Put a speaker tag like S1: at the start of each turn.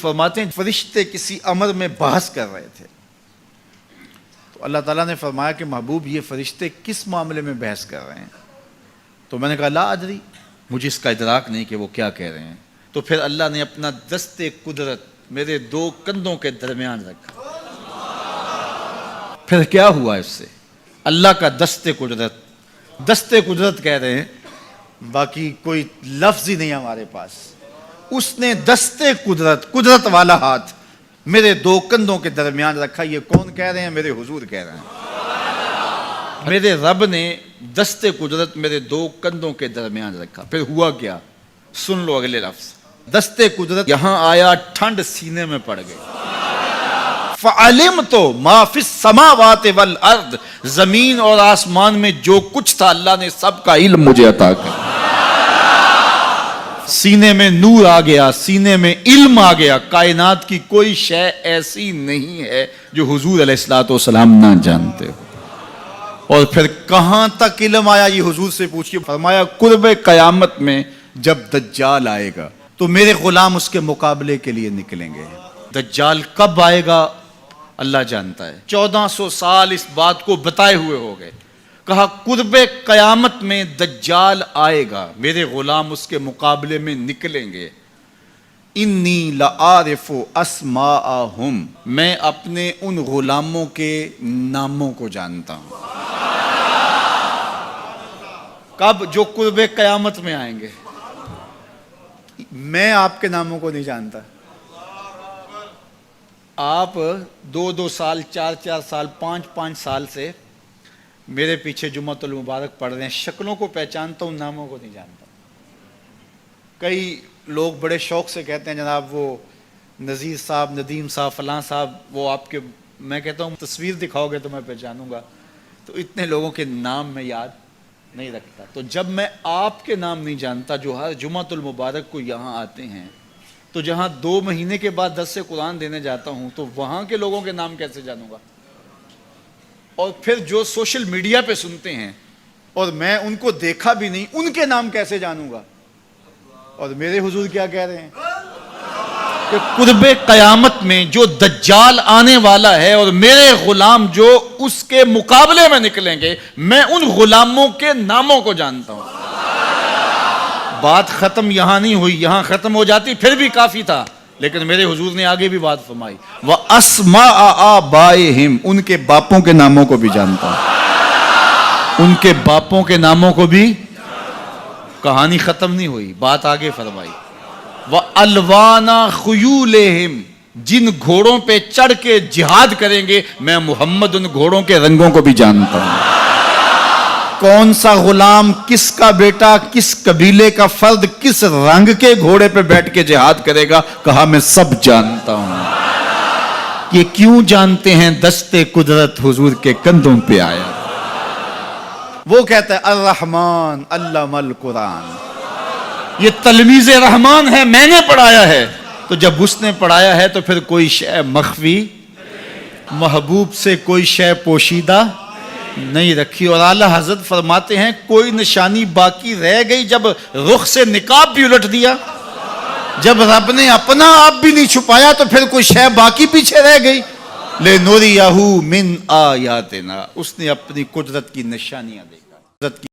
S1: फरमाते हैं फरिश्ते किसी अमर में बहस कर रहे थे, तो अल्लाह ताला ने फरमाया कि महबूब ये फरिश्ते किस मामले में बहस कर रहे हैं? तो मैंने कहा ला अदरी, मुझे इसका इदराक नहीं कि वो क्या कह रहे हैं। तो फिर अल्लाह ने अपना दस्ते कुदरत मेरे दो कंधों के दरमियान रखा। फिर क्या हुआ इससे? अल्लाह का दस्ते कुदरत कह रहे हैं, बाकी कोई लफ्ज ही नहीं हमारे पास। उसने दस्ते कुदरत वाला हाथ मेरे दो कंधों के दरमियान रखा। ये कौन कह रहे हैं? मेरे हुजूर कह रहे हैं। मेरे रब ने दस्ते कुदरत मेरे दो कंधों के दरमियान रखा। फिर हुआ क्या? सुन लो अगले लफ्ज। दस्ते कुदरत यहां आया, ठंड सीने में पड़ गई। फ़अलिम तो माफिस समावात वल अर्द, जमीन और आसमान में जो कुछ था अल्लाह ने सबका इल्म मुझे अता कर। सीने में नूर आ गया, सीने में इल्म आ गया। कायनात की कोई शय ऐसी नहीं है जो हुजूर अलैहिस्सलातु वस्सलाम ना जानते हो। और फिर कहां तक इल्म आया ये हुजूर से पूछिए। फरमाया कुर्बे कयामत में जब दज्जाल आएगा तो मेरे गुलाम उसके मुकाबले के लिए निकलेंगे। दज्जाल कब आएगा अल्लाह जानता है। 1400 साल इस बात को बताए हुए हो गए। कहा कुर्बे कयामत में दज्जाल आएगा, मेरे गुलाम उसके मुकाबले में निकलेंगे। इन्नी लआरिफु अस्माअहुम, मैं अपने उन गुलामों के नामों को जानता हूं। कब? जो कुर्बे कयामत में आएंगे। मैं आपके नामों को नहीं जानता। आप 2-2 साल, 4-4 साल, 5-5 साल से मेरे पीछे जुम्मतुल मुबारक पढ़ रहे हैं। शक्लों को पहचानता हूं, नामों को नहीं जानता। कई लोग बड़े शौक से कहते हैं जनाब वो नज़ीर साहब, नदीम साहब, फलां साहब, वो आपके, मैं कहता हूं तस्वीर दिखाओगे तो मैं पहचानूंगा। तो इतने लोगों के नाम मैं याद नहीं रखता। तो जब मैं आपके नाम नहीं जानता जो हर जुम्मतुल मुबारक को यहाँ आते हैं, तो जहाँ 2 महीने के बाद 10 से कुरान देने जाता हूँ, तो वहाँ के लोगों के नाम कैसे जानूंगा? और फिर जो सोशल मीडिया पे सुनते हैं और मैं उनको देखा भी नहीं, उनके नाम कैसे जानूंगा? और मेरे हुजूर क्या कह रहे हैं कि कुर्बे कयामत में जो दज्जाल आने वाला है और मेरे गुलाम जो उसके मुकाबले में निकलेंगे, मैं उन गुलामों के नामों को जानता हूं। बात खत्म यहां नहीं हुई, यहां खत्म हो जाती फिर भी काफी था, लेकिन मेरे हुजूर ने आगे भी बात फरमाई। व अस्मा आबाइहिम, उनके बापों के नामों को भी जानता हूं। उनके बापों के नामों को भी। कहानी खत्म नहीं हुई, बात आगे फरमाई। व अलवाना खुयूलेहिम, जिन घोड़ों पे चढ़ के जिहाद करेंगे, मैं मोहम्मद उन घोड़ों के रंगों को भी जानता हूं। कौन सा गुलाम, किसका बेटा, किस कबीले का फर्द किस रंग के घोड़े पे बैठ के जिहाद करेगा, कहा मैं सब जानता हूं। ये क्यों जानते हैं? दस्ते कुदरत हुजूर के कंधों पे आया। वो कहता है अर्रहमान अल्लमल कुरान, ये तलमीज़े रहमान है, मैंने पढ़ाया है। तो जब उसने पढ़ाया है तो फिर कोई शय मख्फी, महबूब से कोई शय पोशीदा नहीं रखी। और आला हजरत फरमाते हैं कोई निशानी बाकी रह गई जब रुख से निकाब भी उलट दिया, जब रब ने अपना आप भी नहीं छुपाया, तो फिर कोई शय बाकी पीछे रह गई। ले नूरियहू मिन आयातिना, उसने अपनी कुदरत की निशानियां देखा।